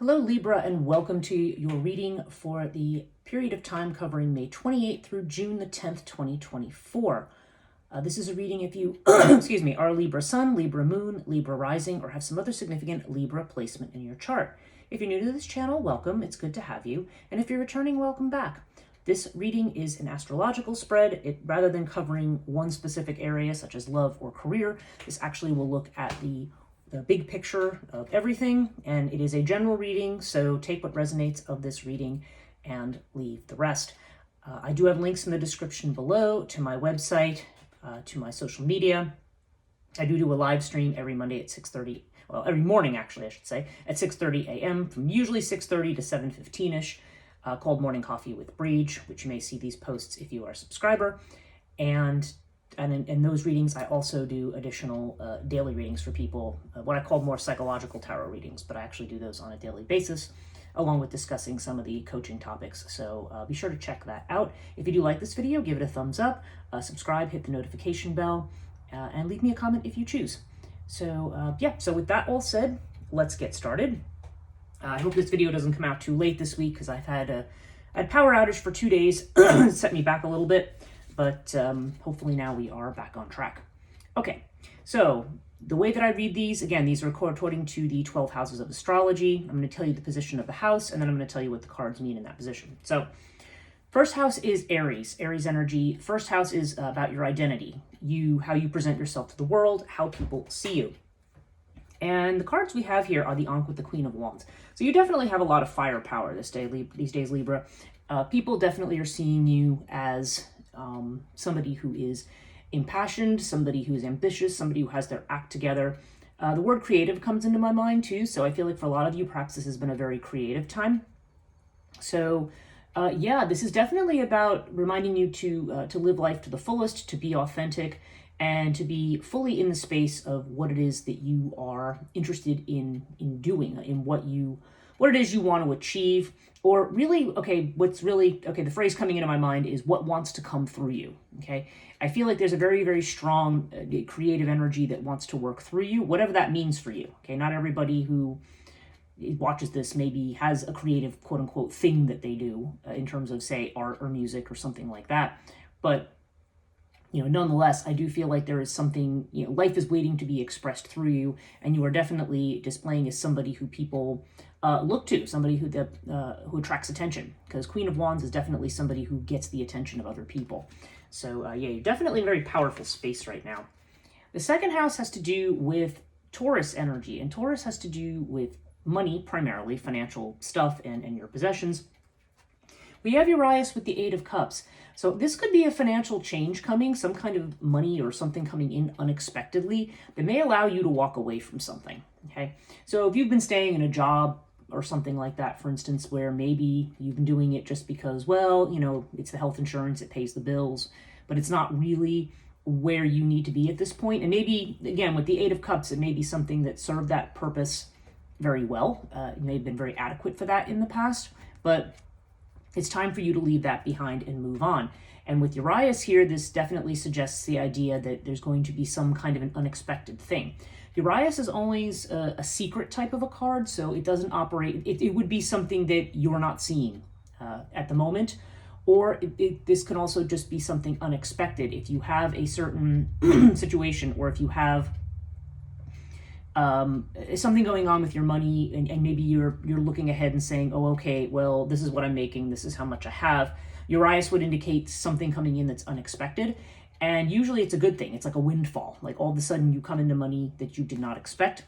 Hello Libra, and welcome to your reading for the period of time covering May 28th through June the 10th, 2024. This is a reading if you, excuse me, are Libra Sun, Libra Moon, Libra Rising, or have some other significant Libra placement in your chart. If you're new to this channel, welcome. It's good to have you. And if you're returning, welcome back. This reading is an astrological spread. Rather than covering one specific area, such as love or career, this actually will look at the big picture of everything, and it is a general reading, so take what resonates of this reading and leave the rest. I do have links in the description below to my website, to my social media. I do a live stream every Monday at 6:30, well, every morning actually, I should say, at 6:30 a.m. from usually 6:30 to 7:15ish, called Morning Coffee with Breege, which you may see these posts if you are a subscriber. And in those readings, I also do additional daily readings for people, what I call more psychological tarot readings, but I actually do those on a daily basis, along with discussing some of the coaching topics. So be sure to check that out. If you do like this video, give it a thumbs up, subscribe, hit the notification bell, and leave me a comment if you choose. So so with that all said, let's get started. I hope this video doesn't come out too late this week, because I've had a power outage for 2 days, set me back a little bit. But hopefully now we are back on track. Okay, so the way that I read these, again, these are according to the 12 houses of astrology. I'm going to tell you the position of the house, and then I'm going to tell you what the cards mean in that position. So first house is Aries energy. First house is about your identity, how you present yourself to the world, how people see you. And the cards we have here are the Ankh with the Queen of Wands. So you definitely have a lot of firepower these days, Libra. People definitely are seeing you as somebody who is impassioned, somebody who is ambitious, somebody who has their act together. The word creative comes into my mind too, so I feel like for a lot of you, perhaps this has been a very creative time. So this is definitely about reminding you to live life to the fullest, to be authentic, and to be fully in the space of what it is that you are interested in doing, in what it is you want to achieve. Or really, the phrase coming into my mind is what wants to come through you, okay? I feel like there's a very, very strong creative energy that wants to work through you, whatever that means for you, okay? Not everybody who watches this maybe has a creative, quote-unquote, thing that they do in terms of, say, art or music or something like that. But, nonetheless, I do feel like there is something, life is waiting to be expressed through you, and you are definitely displaying as somebody who people look to, somebody who attracts attention, because Queen of Wands is definitely somebody who gets the attention of other people. So you're definitely in a very powerful space right now. The second house has to do with Taurus energy, and Taurus has to do with money, primarily financial stuff and your possessions. We have Urias with the Eight of Cups. So this could be a financial change coming, some kind of money or something coming in unexpectedly that may allow you to walk away from something, okay? So if you've been staying in a job or something like that, for instance, where maybe you've been doing it just because, well, it's the health insurance, it pays the bills, but it's not really where you need to be at this point. And maybe, again, with the Eight of Cups, it may be something that served that purpose very well. It may have been very adequate for that in the past, but it's time for you to leave that behind and move on. And with Urias here, this definitely suggests the idea that there's going to be some kind of an unexpected thing. Urias is always a secret type of a card, so it doesn't operate. It would be something that you're not seeing at the moment, or this can also just be something unexpected. If you have a certain situation, or if you have something going on with your money, and maybe you're looking ahead and saying, oh, okay, well, this is what I'm making, this is how much I have. Urias would indicate something coming in that's unexpected, and usually it's a good thing. It's like a windfall. Like all of a sudden you come into money that you did not expect,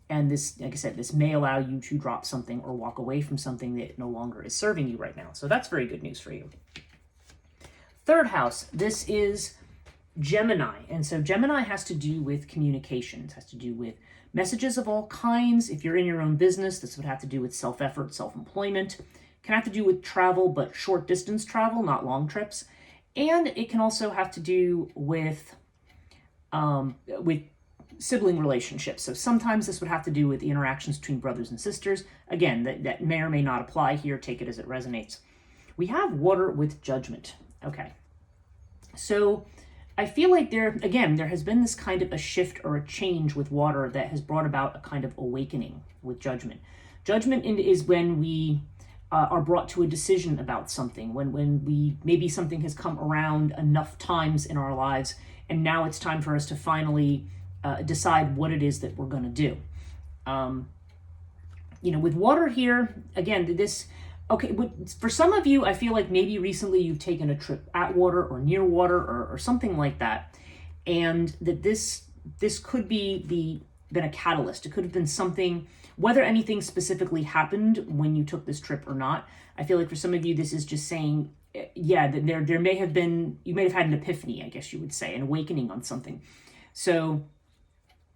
and this, like I said, this may allow you to drop something or walk away from something that no longer is serving you right now. So that's very good news for you. Third house, this is Gemini, and so Gemini has to do with communications, has to do with messages of all kinds. If you're in your own business, this would have to do with self-effort, self-employment. Can have to do with travel, but short distance travel, not long trips. And it can also have to do with sibling relationships. So sometimes this would have to do with the interactions between brothers and sisters. Again, that may or may not apply here. Take it as it resonates. We have water with Judgment. Okay. So I feel like there has been this kind of a shift or a change with water that has brought about a kind of awakening with Judgment. Judgment is when we are brought to a decision about something, when we maybe something has come around enough times in our lives, and now it's time for us to finally decide what it is that we're going to do. With water here, again, for some of you, I feel like maybe recently you've taken a trip at water or near water or something like that, and that this could be been a catalyst. It could have been something, whether anything specifically happened when you took this trip or not. I feel like for some of you, this is just saying, that there may have been, you may have had an epiphany, I guess you would say, an awakening on something. So,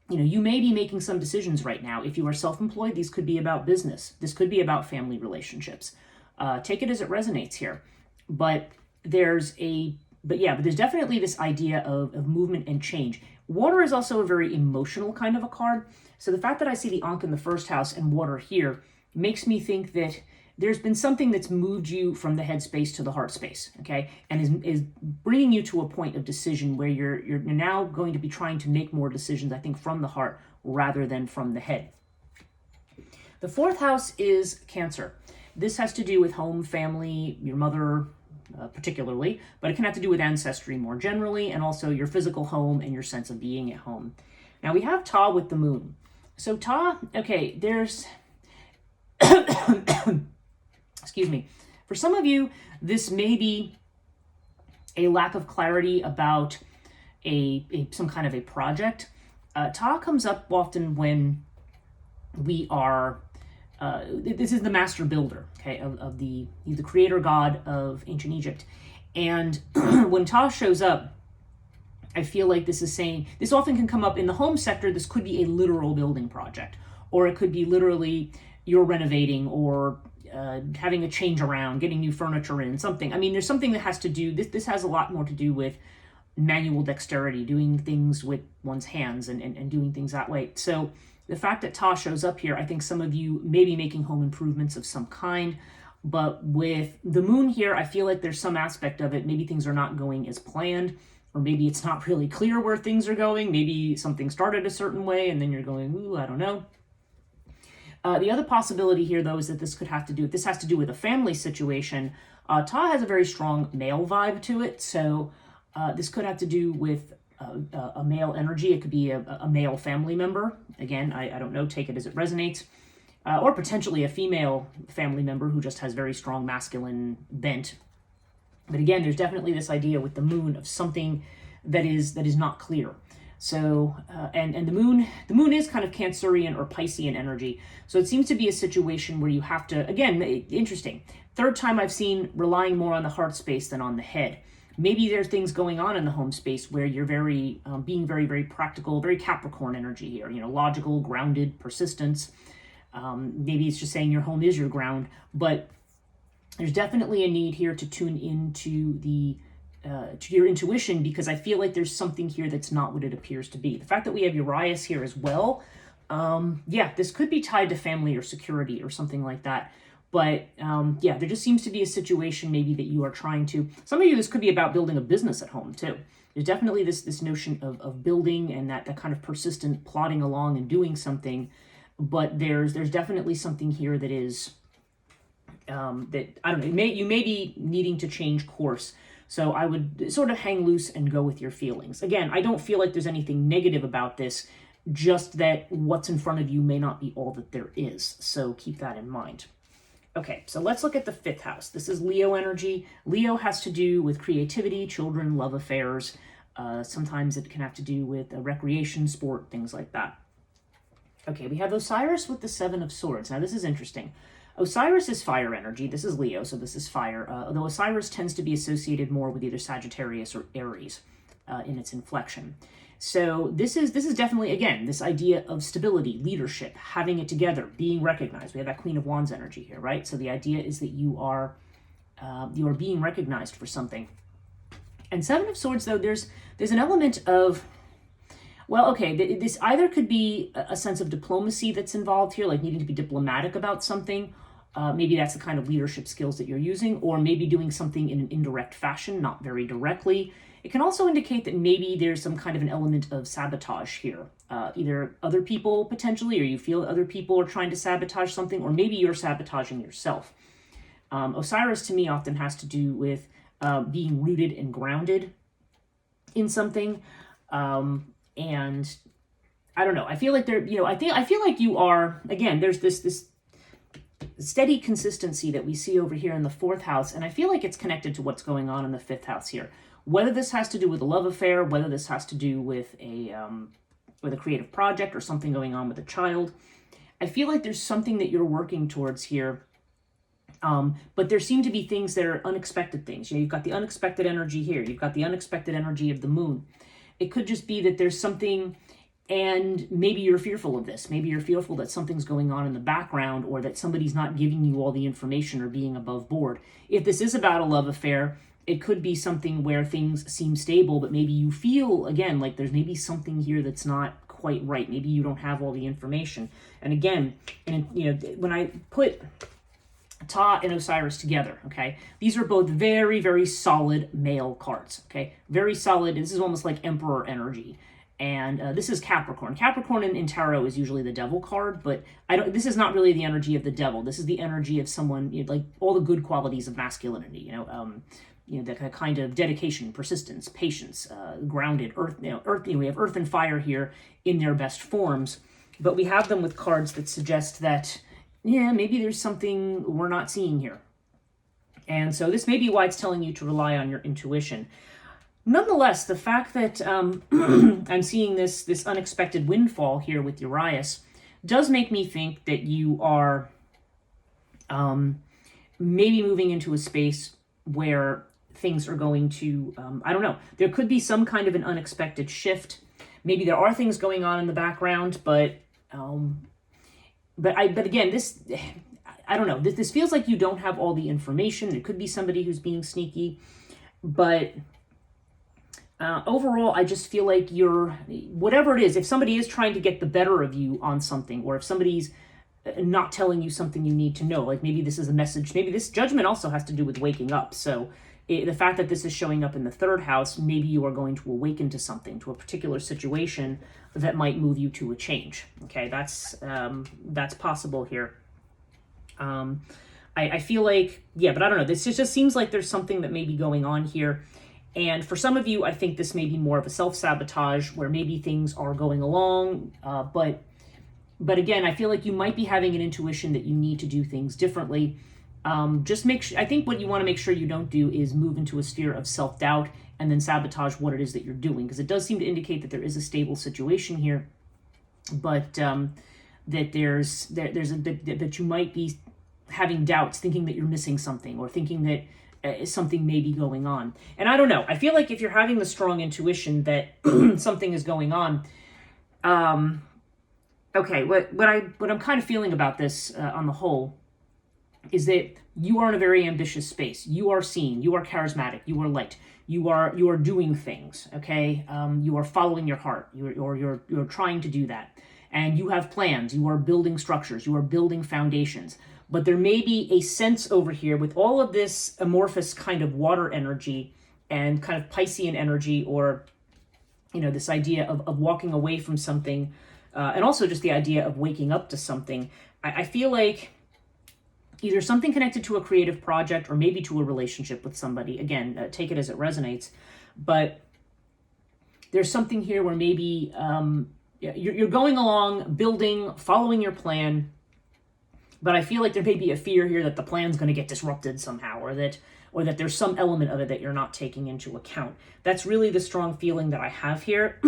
you may be making some decisions right now. If you are self-employed, these could be about business. This could be about family relationships. Take it as it resonates here. But there's definitely this idea of movement and change. Water is also a very emotional kind of a card. So the fact that I see the Ankh in the first house and water here makes me think that there's been something that's moved you from the head space to the heart space, okay? And is bringing you to a point of decision where you're now going to be trying to make more decisions, I think, from the heart rather than from the head. The fourth house is Cancer. This has to do with home, family, your mother, particularly, but it can have to do with ancestry more generally, and also your physical home and your sense of being at home. Now we have Ta with the moon. So Ta, okay, there's, excuse me, for some of you, this may be a lack of clarity about some kind of a project. Ta comes up often when we are, this is the master builder, okay, he's the creator god of ancient Egypt. And when Ta shows up, I feel like this is saying, this often can come up in the home sector. This could be a literal building project, or it could be literally you're renovating or having a change around, getting new furniture in, something. I mean, there's something that has to do, this has a lot more to do with manual dexterity, doing things with one's hands and doing things that way. So the fact that Ta shows up here, I think some of you may be making home improvements of some kind, but with the moon here, I feel like there's some aspect of it. Maybe things are not going as planned, or maybe it's not really clear where things are going. Maybe something started a certain way and then you're going, ooh, I don't know. The other possibility here, though, is that this has to do with a family situation. Ta has a very strong male vibe to it, so this could have to do with a male energy. It could be a male family member. Again, I don't know, take it as it resonates. Or potentially a female family member who just has very strong masculine bent. But again, there's definitely this idea with the moon of something that is not clear. So, and the moon is kind of Cancerian or Piscean energy. So it seems to be a situation where you have to, again, interesting. Third time I've seen relying more on the heart space than on the head. Maybe there are things going on in the home space where you're being very, very practical, very Capricorn energy here, logical, grounded, persistence. Maybe it's just saying your home is your ground, but there's definitely a need here to tune into to your intuition, because I feel like there's something here that's not what it appears to be. The fact that we have Urias here as well, this could be tied to family or security or something like that. But there just seems to be a situation maybe that you are trying to, some of you, this could be about building a business at home too. There's definitely this notion of building and that kind of persistent plodding along and doing something. But there's definitely something here that is, that, I don't know, you may be needing to change course. So I would sort of hang loose and go with your feelings. Again, I don't feel like there's anything negative about this, just that what's in front of you may not be all that there is. So keep that in mind. Okay, so let's look at the fifth house. This is Leo energy. Leo has to do with creativity, children, love affairs. Sometimes it can have to do with recreation, sport, things like that. Okay, we have Osiris with the Seven of Swords. Now this is interesting. Osiris is fire energy. This is Leo, so this is fire. Although Osiris tends to be associated more with either Sagittarius or Aries in its inflection. So this is definitely, again, this idea of stability, leadership, having it together, being recognized. We have that Queen of Wands energy here, right? So the idea is that you are being recognized for something. And Seven of Swords, though, there's an element of, well, okay, this either could be a sense of diplomacy that's involved here, like needing to be diplomatic about something, Maybe that's the kind of leadership skills that you're using, or maybe doing something in an indirect fashion, not very directly. It can also indicate that maybe there's some kind of an element of sabotage here. Either other people potentially, or you feel that other people are trying to sabotage something, or maybe you're sabotaging yourself. Osiris to me often has to do with being rooted and grounded in something. And I don't know. I feel like I feel like you are, again, there's this steady consistency that we see over here in the 4th house, and I feel like it's connected to what's going on in the 5th house here. Whether this has to do with a love affair, whether this has to do with a creative project or something going on with a child, I feel like there's something that you're working towards here. But there seem to be things that are unexpected things. You've got the unexpected energy here. You've got the unexpected energy of the moon. It could just be that there's something, and maybe you're fearful of this. Maybe you're fearful that something's going on in the background, or that somebody's not giving you all the information or being above board. If this is about a love affair, it could be something where things seem stable, but maybe you feel, again, like there's maybe something here that's not quite right. Maybe you don't have all the information. And again, when I put Ta and Osiris together, okay, these are both very, very solid male cards, okay? Very solid. This is almost like Emperor energy. And this is Capricorn. Capricorn in tarot is usually the devil card, but this is not really the energy of the devil. This is the energy of someone, like all the good qualities of masculinity, the kind of dedication, persistence, patience, grounded, earth, we have earth and fire here in their best forms, but we have them with cards that suggest that, maybe there's something we're not seeing here. And so this may be why it's telling you to rely on your intuition. Nonetheless, the fact that I'm seeing this unexpected windfall here with Urias does make me think that you are maybe moving into a space where things are going to, I don't know, there could be some kind of an unexpected shift. Maybe there are things going on in the background, but again, I don't know. This feels like you don't have all the information. It could be somebody who's being sneaky, but overall, I just feel like whatever it is, if somebody is trying to get the better of you on something, or if somebody's not telling you something you need to know, like maybe this is a message, maybe this judgment also has to do with waking up. So the fact that this is showing up in the 3rd house, maybe you are going to awaken to something, to a particular situation that might move you to a change. Okay, that's possible here. I feel like, but I don't know. This just seems like there's something that may be going on here. And for some of you, I think this may be more of a self-sabotage where maybe things are going along, but again, I feel like you might be having an intuition that you need to do things differently. I think what you want to make sure you don't do is move into a sphere of self-doubt and then sabotage what it is that you're doing, because it does seem to indicate that there is a stable situation here, but that that you might be having doubts, thinking that you're missing something, or thinking that something may be going on. And I don't know. I feel like if you're having the strong intuition that something is going on, okay, what I'm kind of feeling about this on the whole is that you are in a very ambitious space. You are seen. You are charismatic. You are light. You are doing things. Okay, you are following your heart. You're trying to do that, and you have plans. You are building structures. You are building foundations. But there may be a sense over here with all of this amorphous kind of water energy and kind of Piscean energy, or this idea of walking away from something, and also just the idea of waking up to something. I feel like either something connected to a creative project or maybe to a relationship with somebody. Again, take it as it resonates. But there's something here where maybe you're going along, building, following your plan, but I feel like there may be a fear here that the plan's going to get disrupted somehow, or that there's some element of it that you're not taking into account. That's really the strong feeling that I have here.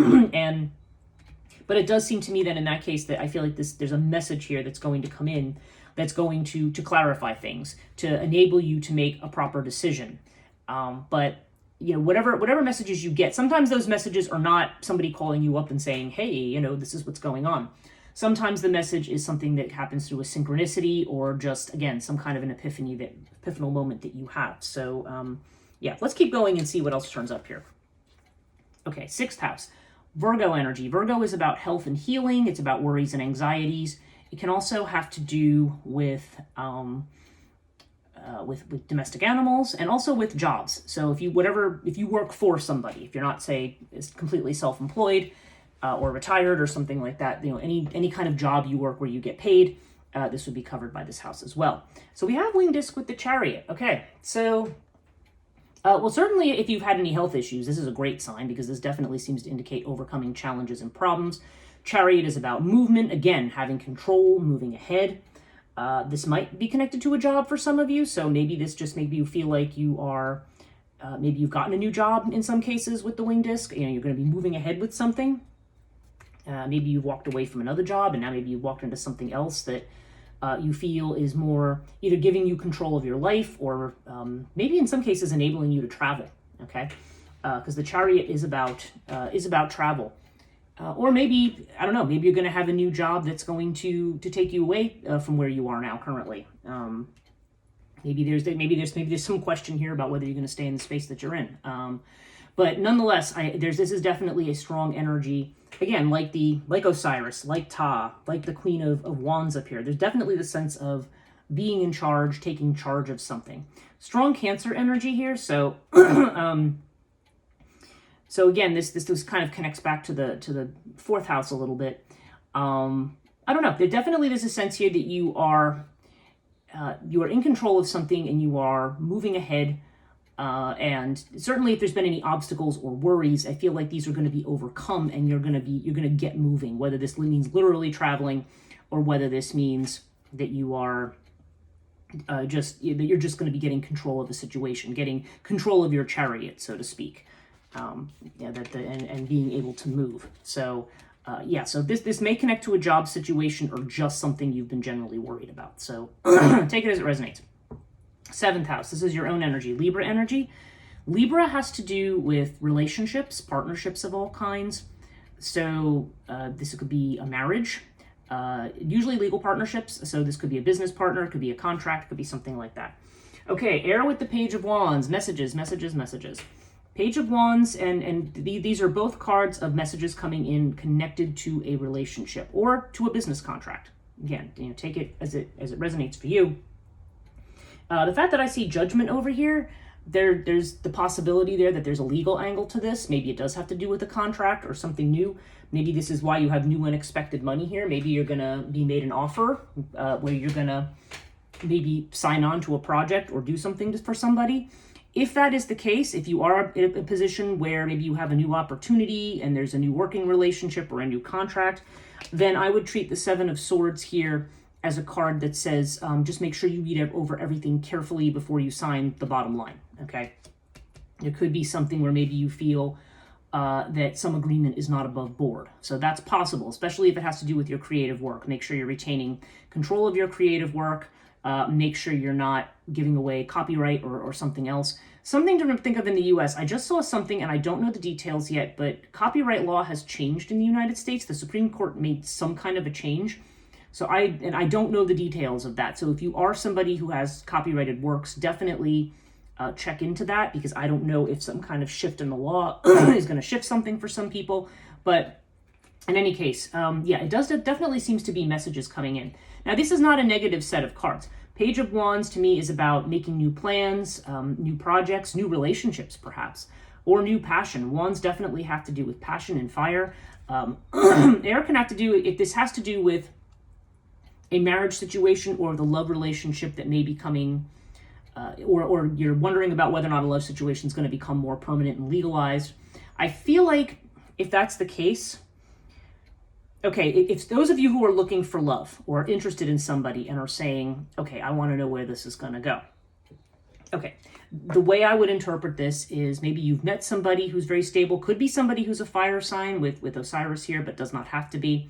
But it does seem to me that in that case that I feel like there's a message here that's going to come in, that's going to clarify things, to enable you to make a proper decision. But whatever messages you get, sometimes those messages are not somebody calling you up and saying, hey, this is what's going on. Sometimes the message is something that happens through a synchronicity, or just, again, some kind of an epiphanal moment that you have. So, let's keep going and see what else turns up here. Okay, 6th house, Virgo energy. Virgo is about health and healing. It's about worries and anxieties. It can also have to do with domestic animals and also with jobs. So if you work for somebody, if you're not, say, is completely self-employed or retired or something like that, any kind of job you work where you get paid, this would be covered by this house as well. So we have winged disc with the Chariot. Okay, so well, certainly if you've had any health issues, this is a great sign, because this definitely seems to indicate overcoming challenges and problems. Chariot is about movement, again, having control, moving ahead. This might be connected to a job for some of you, so maybe you feel like you are, maybe you've gotten a new job in some cases with the wing disc. You're going to be moving ahead with something. Maybe you've walked away from another job, and now maybe you've walked into something else that you feel is more either giving you control of your life, or maybe in some cases enabling you to travel. Okay, because the Chariot is about travel. Or maybe, I don't know, maybe you're going to have a new job that's going to take you away from where you are now currently. Maybe there's some question here about whether you're going to stay in the space that you're in. But nonetheless, this is definitely a strong energy. Again, like Osiris, like Ptah, like the Queen of Wands up here. There's definitely the sense of being in charge, taking charge of something. Strong Cancer energy here, so so again, this kind of connects back to the fourth house a little bit. I don't know. There's a sense here that you are in control of something, and you are moving ahead. And certainly, if there's been any obstacles or worries, I feel like these are going to be overcome, and you're going to get moving. Whether this means literally traveling, or whether this means that you are that you're just going to be getting control of the situation, getting control of your chariot, so to speak. And being able to move. So so this may connect to a job situation, or just something you've been generally worried about. So take it as it resonates. Seventh house, this is your own energy, Libra energy. Libra has to do with relationships, partnerships of all kinds. So this could be a marriage, usually legal partnerships. So this could be a business partner, it could be a contract, it could be something like that. Okay, air with the Page of Wands, messages. Page of Wands, and these are both cards of messages coming in connected to a relationship or to a business contract. Again, take it as it resonates for you. The fact that I see Judgment over here, there's the possibility there that there's a legal angle to this. Maybe it does have to do with a contract or something new. Maybe this is why you have new unexpected money here. Maybe you're going to be made an offer where you're going to maybe sign on to a project or do something for somebody. If that is the case, if you are in a position where maybe you have a new opportunity and there's a new working relationship or a new contract, then I would treat the Seven of Swords here as a card that says, just make sure you read over everything carefully before you sign the bottom line, okay? There could be something where maybe you feel that some agreement is not above board. So that's possible, especially if it has to do with your creative work. Make sure you're retaining control of your creative work. Make sure you're not giving away copyright or something else. Something to think of in the US, I just saw something, and I don't know the details yet, but copyright law has changed in the United States. The Supreme Court made some kind of a change. So I don't know the details of that. So if you are somebody who has copyrighted works, definitely check into that, because I don't know if some kind of shift in the law is going to shift something for some people. But in any case, it definitely seems to be messages coming in. Now, this is not a negative set of cards. Page of Wands to me is about making new plans, new projects, new relationships perhaps, or new passion. Wands definitely have to do with passion and fire. Air can have to do, if this has to do with a marriage situation or the love relationship that may be coming, or you're wondering about whether or not a love situation is going to become more permanent and legalized. I feel like if that's the case, okay, if those of you who are looking for love or interested in somebody and are saying, okay, I want to know where this is going to go. Okay, the way I would interpret this is maybe you've met somebody who's very stable, could be somebody who's a fire sign with Osiris here, but does not have to be.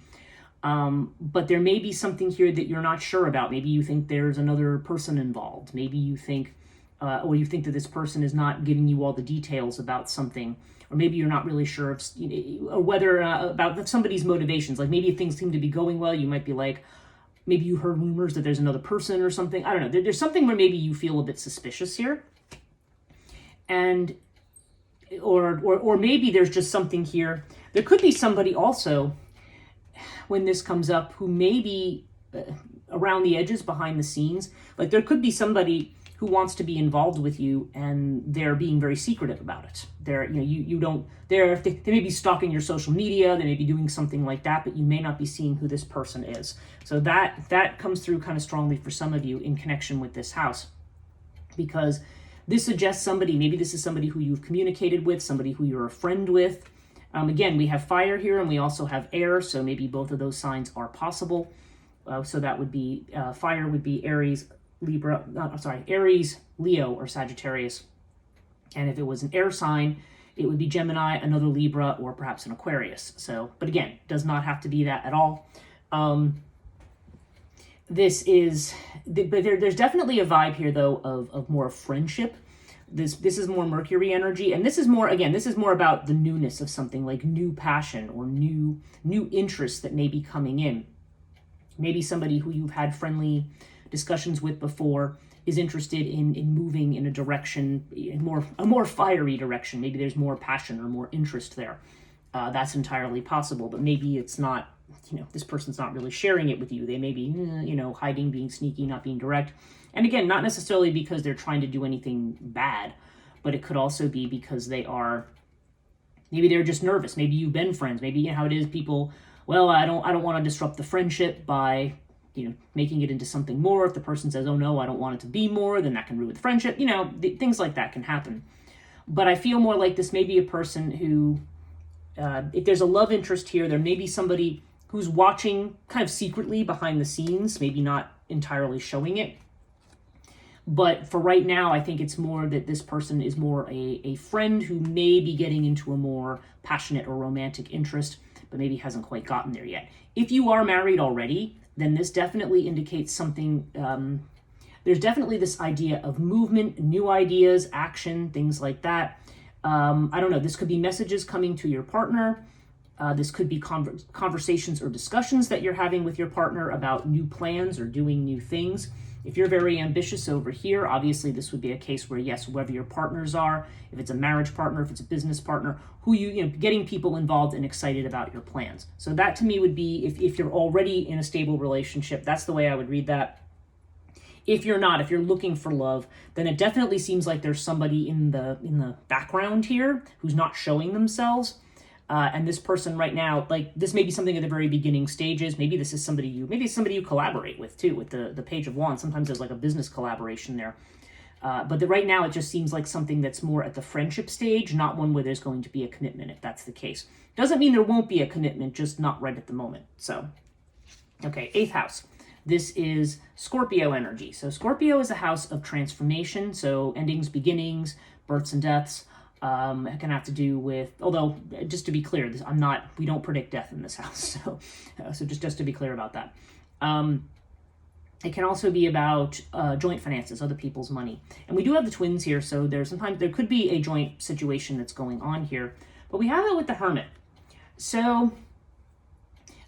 But there may be something here that you're not sure about. Maybe you think there's another person involved. Maybe you think, or you think that this person is not giving you all the details about something. Or maybe you're not really sure if, or whether about somebody's motivations. Like maybe if things seem to be going well, you might be like, maybe you heard rumors that there's another person or something. I don't know. There's something where maybe you feel a bit suspicious here. And, or maybe there's just something here. There could be somebody also, when this comes up, who maybe around the edges, behind the scenes. Like there could be somebody who wants to be involved with you and they're being very secretive about it. They may be stalking your social media, they may be doing something like that, but you may not be seeing who this person is. So that comes through kind of strongly for some of you in connection with this house, because this suggests somebody, maybe this is somebody who you've communicated with, somebody who you're a friend with. Again, we have fire here and we also have air, so maybe both of those signs are possible. So that would be, fire would be Aries, Aries, Leo, or Sagittarius. And if it was an air sign, it would be Gemini, another Libra, or perhaps an Aquarius. So, but again, does not have to be that at all. There's definitely a vibe here though of more friendship. This is more Mercury energy, and this is more about the newness of something, like new passion or new interest that may be coming in. Maybe somebody who you've had friendly discussions with before is interested in moving in a direction, a more fiery direction. Maybe there's more passion or more interest there. That's entirely possible, but maybe it's not, this person's not really sharing it with you. They may be, hiding, being sneaky, not being direct. And again, not necessarily because they're trying to do anything bad, but it could also be because maybe they're just nervous. Maybe you've been friends. Maybe how it is, people, well, I don't want to disrupt the friendship by, making it into something more. If the person says, oh no, I don't want it to be more, then that can ruin the friendship. Things like that can happen. But I feel more like this may be a person who, if there's a love interest here, there may be somebody who's watching kind of secretly behind the scenes, maybe not entirely showing it. But for right now, I think it's more that this person is more a friend who may be getting into a more passionate or romantic interest, but maybe hasn't quite gotten there yet. If you are married already, then this definitely indicates something. There's definitely this idea of movement, new ideas, action, things like that. I don't know, this could be messages coming to your partner. This could be conversations or discussions that you're having with your partner about new plans or doing new things. If you're very ambitious over here, obviously this would be a case where, yes, whoever your partners are, if it's a marriage partner, if it's a business partner, getting people involved and excited about your plans. So that to me would be, if you're already in a stable relationship, that's the way I would read that. If you're not, if you're looking for love, then it definitely seems like there's somebody in the background here who's not showing themselves. And this person right now, like this may be something at the very beginning stages. Maybe this is somebody you collaborate with too, with the Page of Wands. Sometimes there's like a business collaboration there. But right now it just seems like something that's more at the friendship stage, not one where there's going to be a commitment, if that's the case. Doesn't mean there won't be a commitment, just not right at the moment. So, okay, 8th house. This is Scorpio energy. So Scorpio is a house of transformation. So endings, beginnings, births and deaths. It can have to do with, although just to be clear, we don't predict death in this house. So just to be clear about that. It can also be about joint finances, other people's money. And we do have the twins here, so there could be a joint situation that's going on here. But we have it with the Hermit. So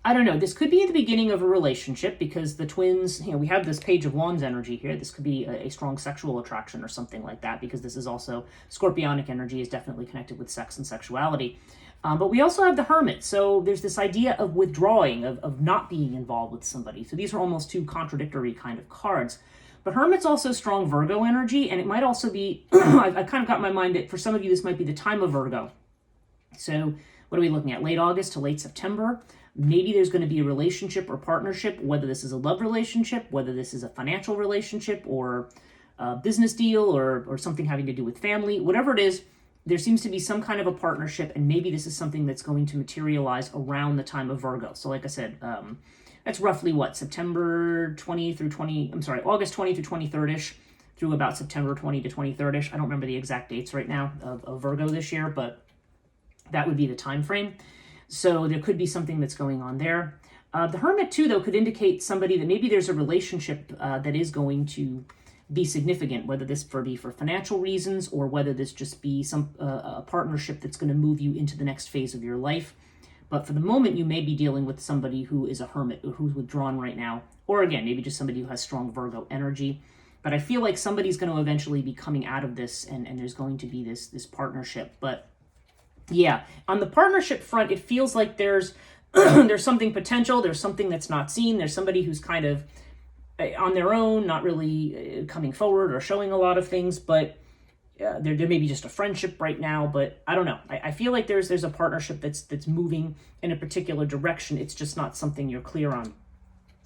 I don't know, this could be at the beginning of a relationship because the twins, we have this Page of Wands energy here. This could be a strong sexual attraction or something like that, because this is also, Scorpionic energy is definitely connected with sex and sexuality. But we also have the Hermit. So there's this idea of withdrawing, of not being involved with somebody. So these are almost two contradictory kind of cards. But Hermit's also strong Virgo energy, and it might also be, I kind of got in my mind that for some of you, this might be the time of Virgo. So what are we looking at? Late August to late September. Maybe there's going to be a relationship or partnership, whether this is a love relationship, whether this is a financial relationship or a business deal or something having to do with family, whatever it is, there seems to be some kind of a partnership, and maybe this is something that's going to materialize around the time of Virgo. So like I said, that's roughly September 20 through August 20 through 23rd-ish, through about September 20 to 23rd-ish. I don't remember the exact dates right now of Virgo this year, but that would be the time frame. So there could be something that's going on there. The Hermit, too, though, could indicate somebody that maybe there's a relationship that is going to be significant, whether this be for financial reasons or whether this just be a partnership that's going to move you into the next phase of your life. But for the moment, you may be dealing with somebody who is a hermit, or who's withdrawn right now. Or again, maybe just somebody who has strong Virgo energy. But I feel like somebody's going to eventually be coming out of this, and there's going to be this partnership. But yeah, on the partnership front, it feels like there's there's something potential, there's something that's not seen, there's somebody who's kind of on their own, not really coming forward or showing a lot of things, but there may be just a friendship right now, but I don't know. I feel like there's a partnership that's moving in a particular direction. It's just not something you're clear on.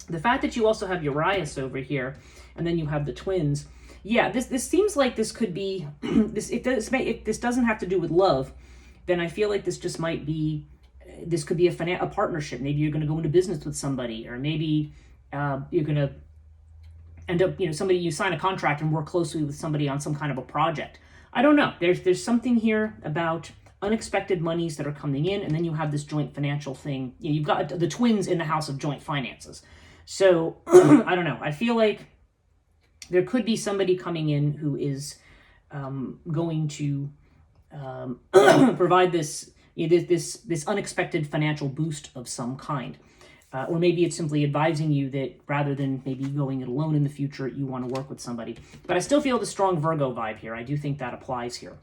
The fact that you also have Urias over here, and then you have the twins, yeah, this seems like this could be if this doesn't have to do with love, then I feel like this just might be, this could be a partnership. Maybe you're going to go into business with somebody, or maybe you're going to end up, somebody, you sign a contract and work closely with somebody on some kind of a project. I don't know. There's something here about unexpected monies that are coming in, and then you have this joint financial thing. You've got the twins in the house of joint finances. So I don't know. I feel like there could be somebody coming in who is going to provide this unexpected financial boost of some kind. Or maybe it's simply advising you that rather than maybe going it alone in the future, you want to work with somebody. But I still feel the strong Virgo vibe here. I do think that applies here.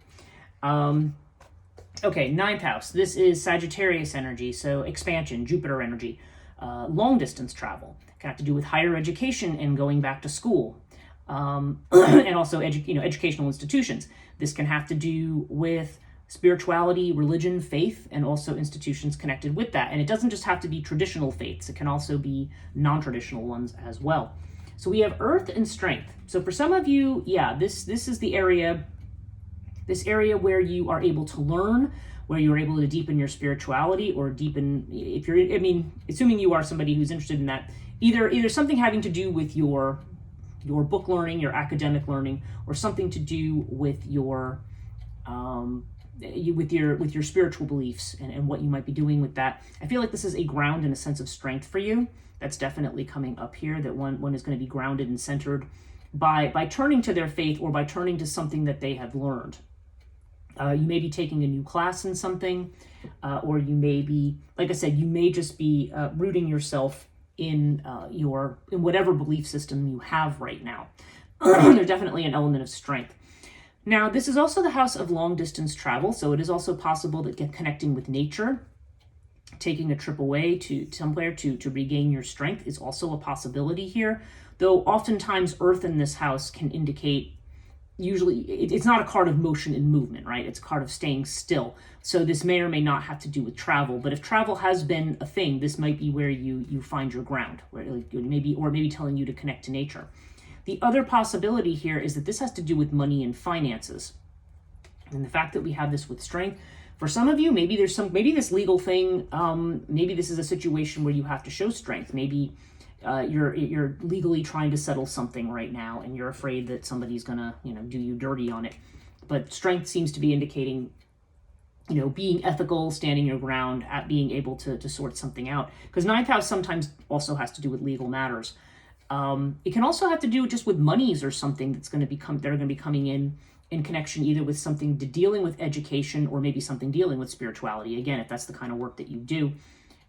Okay, ninth house. This is Sagittarius energy, so expansion, Jupiter energy, long distance travel. Can have to do with higher education and going back to school, and also educational institutions. This can have to do with spirituality, religion, faith, and also institutions connected with that. And it doesn't just have to be traditional faiths. It can also be non-traditional ones as well. So we have earth and strength. So for some of you, yeah, this is the area, this area where you are able to learn, where you're able to deepen your spirituality, or deepen, if you're, assuming you are somebody who's interested in that, either something having to do with your book learning, your academic learning, or something to do with your with your spiritual beliefs and what you might be doing with that. I feel like this is a ground and a sense of strength for you. That's definitely coming up here, that one is going to be grounded and centered by turning to their faith, or by turning to something that they have learned. You may be taking a new class in something, or you may be, like I said, you may just be rooting yourself in whatever belief system you have right now. There's definitely an element of strength. Now, this is also the house of long distance travel, so it is also possible that connecting with nature, taking a trip away to somewhere to regain your strength is also a possibility here, though oftentimes earth in this house can indicate, usually it's not a card of motion and movement, right? It's a card of staying still. So this may or may not have to do with travel, but if travel has been a thing, this might be where you find your ground, where maybe telling you to connect to nature. The other possibility here is that this has to do with money and finances. And the fact that we have this with strength, for some of you, maybe this legal thing, maybe this is a situation where you have to show strength. Maybe you're legally trying to settle something right now, and you're afraid that somebody's gonna, do you dirty on it. But strength seems to be indicating, being ethical, standing your ground, at being able to sort something out. Because ninth house sometimes also has to do with legal matters. It can also have to do just with monies or something that are going to be coming in connection either with something dealing with education, or maybe something dealing with spirituality. Again, if that's the kind of work that you do,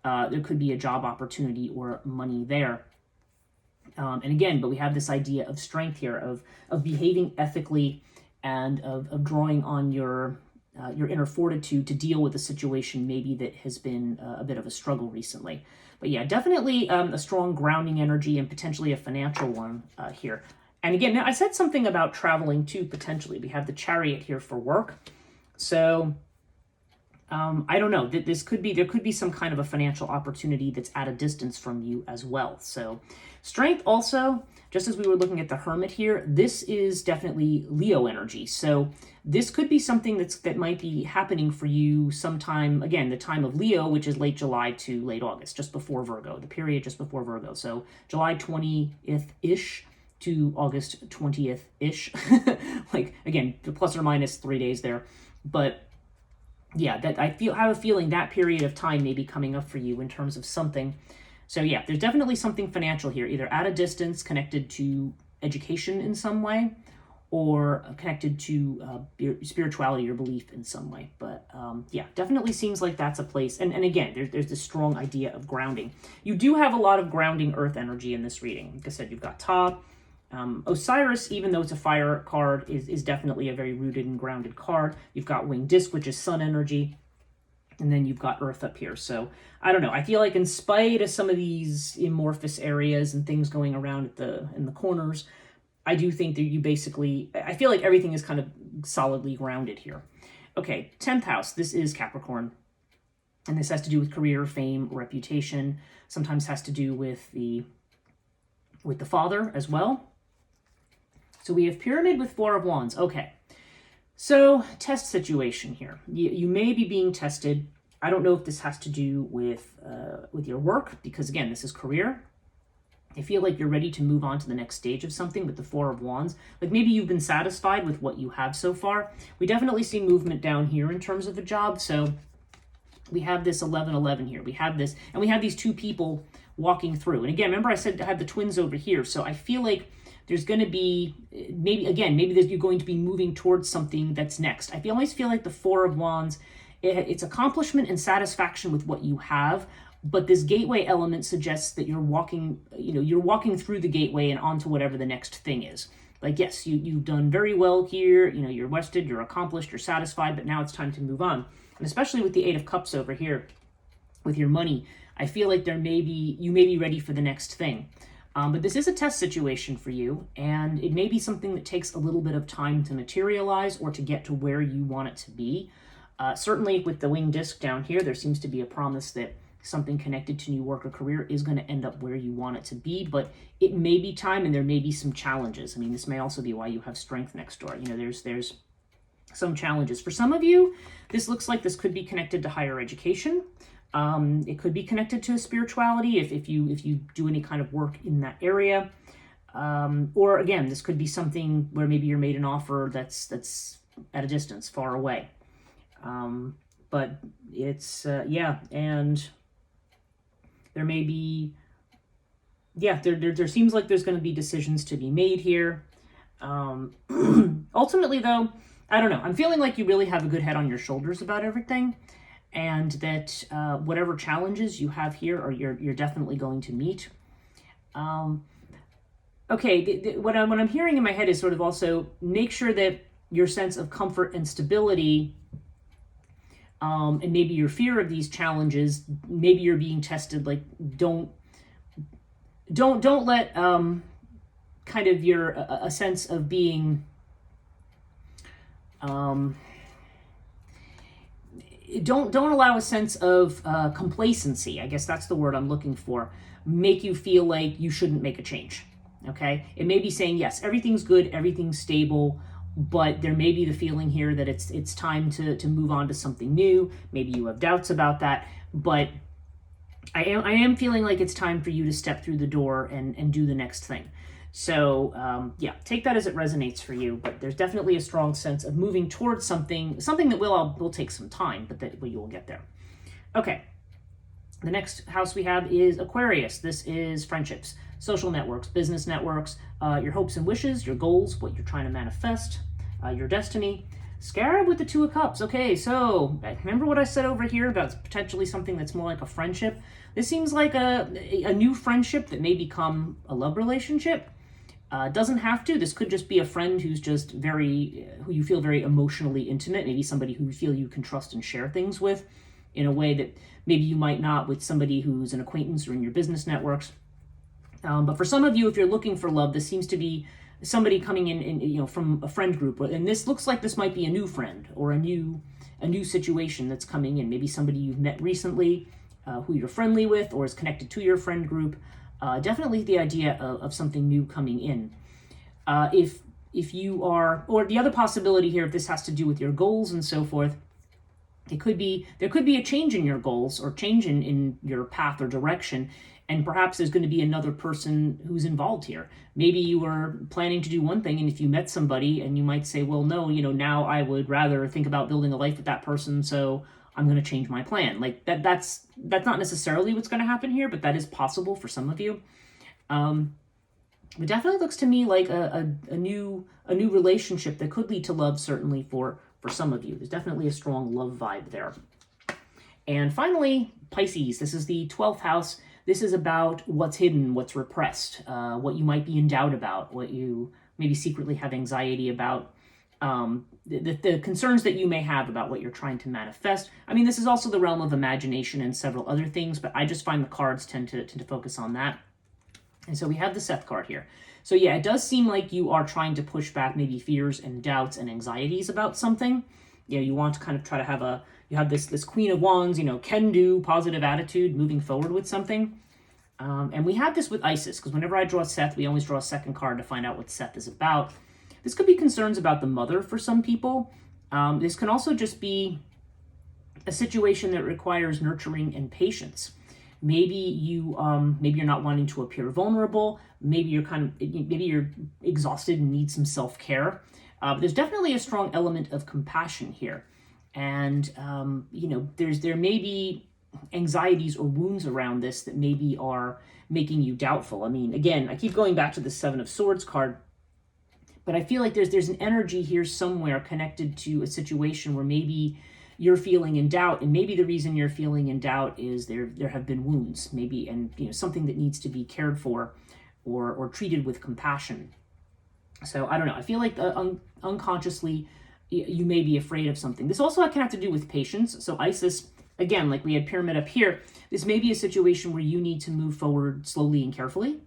there could be a job opportunity or money there. And again, but we have this idea of strength here, of behaving ethically, and of drawing on your inner fortitude to deal with a situation maybe that has been a bit of a struggle recently. But yeah, definitely a strong grounding energy, and potentially a financial one here. And again, now I said something about traveling too, potentially. We have the Chariot here for work. So I don't know, there could be some kind of a financial opportunity that's at a distance from you as well. So strength also, just as we were looking at the Hermit here, this is definitely Leo energy. So this could be something that might be happening for you sometime, again, the time of Leo, which is late July to late August, just before Virgo, the period just before Virgo. So July 20th-ish to August 20th-ish. Like, again, plus or minus 3 days there. But yeah, that I have a feeling that period of time may be coming up for you in terms of something. So yeah, there's definitely something financial here, either at a distance, connected to education in some way, or connected to your spirituality or belief in some way. But yeah, definitely seems like that's a place. And again, there's this strong idea of grounding. You do have a lot of grounding earth energy in this reading. Like I said, you've got Ta. Osiris, even though it's a fire card, is definitely a very rooted and grounded card. You've got Winged Disc, which is sun energy. And then you've got Earth up here. So I don't know. I feel like in spite of some of these amorphous areas and things going around in the corners, I do think that you basically, I feel like everything is kind of solidly grounded here. Okay, 10th house. This is Capricorn. And this has to do with career, fame, reputation. Sometimes has to do with the father as well. So we have Pyramid with Four of Wands. Okay. So, test situation here. You may be being tested. I don't know if this has to do with your work, because again, this is career. I feel like you're ready to move on to the next stage of something with the Four of Wands. Like maybe you've been satisfied with what you have so far. We definitely see movement down here in terms of a job. So we have this 11-11 here. We have this, and we have these two people walking through. And again, remember I said I had the twins over here. So I feel like there's going to be, maybe you're going to be moving towards something that's next. I always feel like the Four of Wands, it's accomplishment and satisfaction with what you have, but this gateway element suggests that you're walking through the gateway and onto whatever the next thing is. Like, yes, you've done very well here, you're rested, you're accomplished, you're satisfied, but now it's time to move on. And especially with the Eight of Cups over here, with your money, I feel like you may be ready for the next thing. But this is a test situation for you, and it may be something that takes a little bit of time to materialize or to get to where you want it to be. Certainly with the winged disc down here, there seems to be a promise that something connected to new work or career is going to end up where you want it to be, but it may be time and there may be some challenges. I mean, this may also be why you have Strength next door. There's some challenges. For some of you, this looks like this could be connected to higher education. It could be connected to spirituality if you do any kind of work in that area. Or again, this could be something where maybe you're made an offer that's at a distance, far away. But it's, and there may be, there seems like there's going to be decisions to be made here. Ultimately though, I don't know. I'm feeling like you really have a good head on your shoulders about everything. And that whatever challenges you have here, or you're definitely going to meet. Okay, what I'm hearing in my head is sort of also make sure that your sense of comfort and stability, and maybe your fear of these challenges, maybe you're being tested. Like don't let kind of your a sense of being. Don't allow a sense of complacency, I guess that's the word I'm looking for, make you feel like you shouldn't make a change, okay? It may be saying, yes, everything's good, everything's stable, but there may be the feeling here that it's time to move on to something new. Maybe you have doubts about that, but I am feeling like it's time for you to step through the door and do the next thing. So, take that as it resonates for you, but there's definitely a strong sense of moving towards something that will take some time, but you will get there. Okay. The next house we have is Aquarius. This is friendships, social networks, business networks, your hopes and wishes, your goals, what you're trying to manifest, your destiny. Scarab with the Two of Cups. Okay, so remember what I said over here about potentially something that's more like a friendship? This seems like a new friendship that may become a love relationship. Doesn't have to. This could just be a friend who's just who you feel very emotionally intimate, maybe somebody who you feel you can trust and share things with in a way that maybe you might not with somebody who's an acquaintance or in your business networks. But for some of you, if you're looking for love, this seems to be somebody coming in from a friend group, and this looks like this might be a new friend or a new situation that's coming in. Maybe somebody you've met recently, who you're friendly with, or is connected to your friend group. Definitely the idea of something new coming in. If you are, or the other possibility here, if this has to do with your goals and so forth, there could be a change in your goals or change in your path or direction, and perhaps there's going to be another person who's involved here. Maybe you were planning to do one thing, and if you met somebody and you might say, well, no, now I would rather think about building a life with that person, so I'm going to change my plan. Like that's not necessarily what's going to happen here, but that is possible for some of you. It definitely looks to me like a new relationship that could lead to love, certainly for some of you. There's definitely a strong love vibe there. And finally, Pisces. This is the 12th house. This is about what's hidden, what's repressed, what you might be in doubt about, what you maybe secretly have anxiety about. the concerns that you may have about what you're trying to manifest. I mean, this is also the realm of imagination and several other things, but I just find the cards tend to focus on that. And so we have the Seth card here. So yeah, it does seem like you are trying to push back maybe fears and doubts and anxieties about something. You know, you want to kind of try to have you have this Queen of Wands, you know, can-do, positive attitude, moving forward with something. And we have this with Isis, because whenever I draw Seth, we always draw a second card to find out what Seth is about. This could be concerns about the mother for some people. This can also just be a situation that requires nurturing and patience. Maybe you're not wanting to appear vulnerable. Maybe you're exhausted and need some self-care. There's definitely a strong element of compassion here, and there may be anxieties or wounds around this that maybe are making you doubtful. I mean, again, I keep going back to the Seven of Swords card, but I feel like there's an energy here somewhere connected to a situation where maybe you're feeling in doubt, and maybe the reason you're feeling in doubt is there have been wounds, maybe, and something that needs to be cared for or treated with compassion. So I don't know. I feel like unconsciously you may be afraid of something. This also can have to do with patience. So Isis, again, like we had Pyramid up here, this may be a situation where you need to move forward slowly and carefully,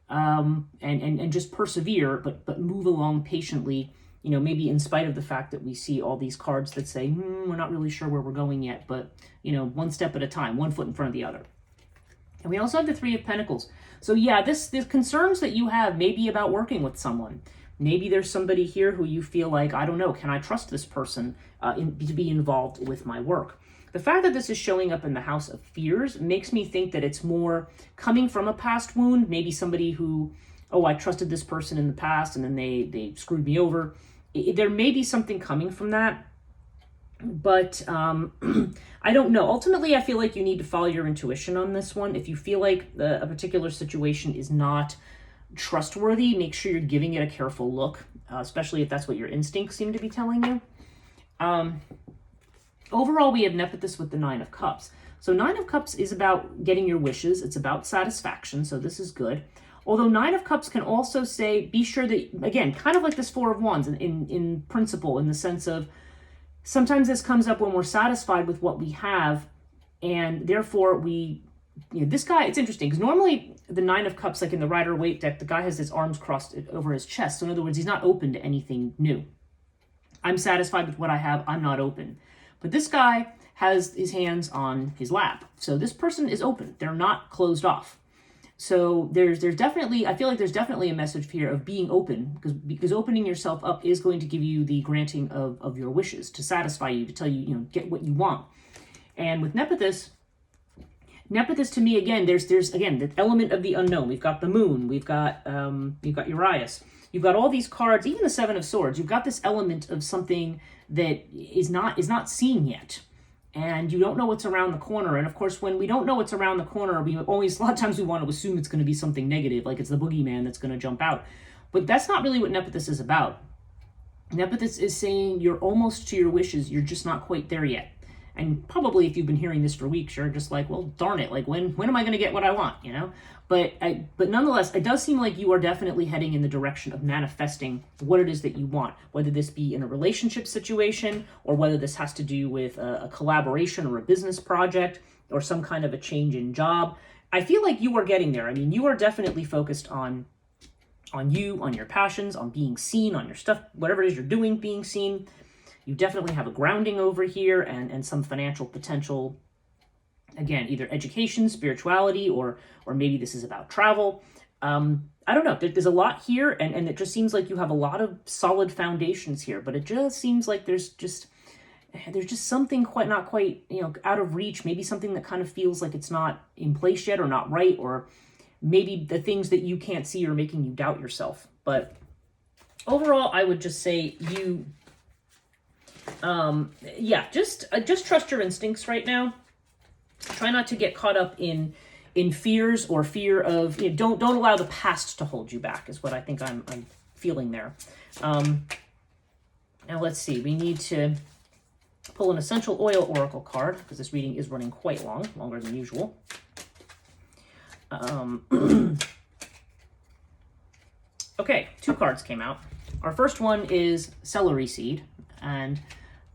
and just persevere, but move along patiently. Maybe in spite of the fact that we see all these cards that say, we're not really sure where we're going yet, but, one step at a time, one foot in front of the other. And we also have the Three of Pentacles. So yeah, the concerns that you have may be about working with someone. Maybe there's somebody here who you feel like, I don't know, can I trust this person to be involved with my work? The fact that this is showing up in the House of Fears makes me think that it's more coming from a past wound, maybe somebody who, I trusted this person in the past and then they screwed me over. There may be something coming from that, but I don't know. Ultimately, I feel like you need to follow your intuition on this one. If you feel like a particular situation is not trustworthy, make sure you're giving it a careful look, especially if that's what your instincts seem to be telling you. Overall, we have Nephthys with the Nine of Cups. So Nine of Cups is about getting your wishes. It's about satisfaction, so this is good. Although Nine of Cups can also say, be sure that, again, kind of like this Four of Wands in principle, in the sense of sometimes this comes up when we're satisfied with what we have, and therefore this guy, it's interesting, because normally the Nine of Cups, like in the Rider-Waite deck, the guy has his arms crossed over his chest. So in other words, he's not open to anything new. I'm satisfied with what I have. I'm not open. But this guy has his hands on his lap. So this person is open. They're not closed off. So there's definitely, I feel like there's definitely a message here of being open, because opening yourself up is going to give you the granting of your wishes, to satisfy you, to tell you, get what you want. And with Nephthys to me, again, there's again the element of the unknown. We've got the Moon, we've got Urias, you've got all these cards, even the Seven of Swords. You've got this element of something that is not seen yet, and you don't know what's around the corner. And of course, when we don't know what's around the corner, a lot of times we want to assume it's going to be something negative, like it's the boogeyman that's going to jump out. But that's not really what Nephthys is about. Nephthys is saying you're almost to your wishes, you're just not quite there yet. And probably if you've been hearing this for weeks, you're just like, well, darn it, like when am I going to get what I want, But nonetheless, it does seem like you are definitely heading in the direction of manifesting what it is that you want, whether this be in a relationship situation or whether this has to do with a collaboration or a business project or some kind of a change in job. I feel like you are getting there. I mean, you are definitely focused on you, on your passions, on being seen, on your stuff, whatever it is you're doing, being seen. You definitely have a grounding over here and some financial potential. Again, either education, spirituality, or maybe this is about travel. I don't know. There's a lot here, and it just seems like you have a lot of solid foundations here. But it just seems like there's just something not quite out of reach. Maybe something that kind of feels like it's not in place yet, or not right, or maybe the things that you can't see are making you doubt yourself. But overall, I would just say you. Just trust your instincts right now. Try not to get caught up in fears or fear of, don't allow the past to hold you back, is what I think I'm feeling there. Now let's see, we need to pull an essential oil oracle card, because this reading is running quite long, longer than usual. Okay, 2 cards came out. Our first one is celery seed, and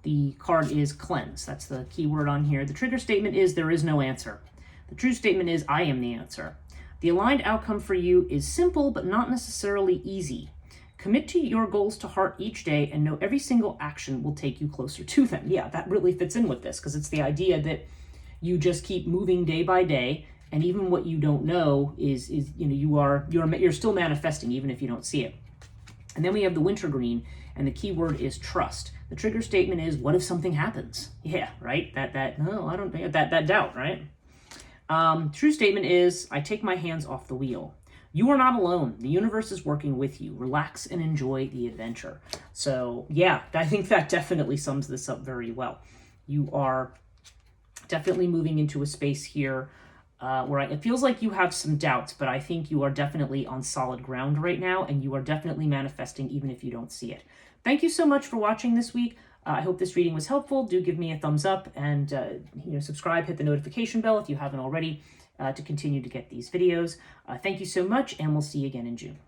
the card is cleanse. That's the key word on here. The trigger statement is there is no answer. The true statement is I am the answer. The aligned outcome for you is simple, but not necessarily easy. Commit to your goals to heart each day and know every single action will take you closer to them. Yeah, that really fits in with this because it's the idea that you just keep moving day by day, and even what you don't know is you're still manifesting even if you don't see it. And then we have the wintergreen, and the key word is trust. The trigger statement is what if something happens? Yeah, right? That doubt, right? True statement is I take my hands off the wheel. You are not alone. The universe is working with you. Relax and enjoy the adventure. So yeah, I think that definitely sums this up very well. You are definitely moving into a space here where it feels like you have some doubts, but I think you are definitely on solid ground right now, and you are definitely manifesting even if you don't see it. Thank you so much for watching this week. I hope this reading was helpful. Do give me a thumbs up and subscribe, hit the notification bell if you haven't already to continue to get these videos. Thank you so much, and we'll see you again in June.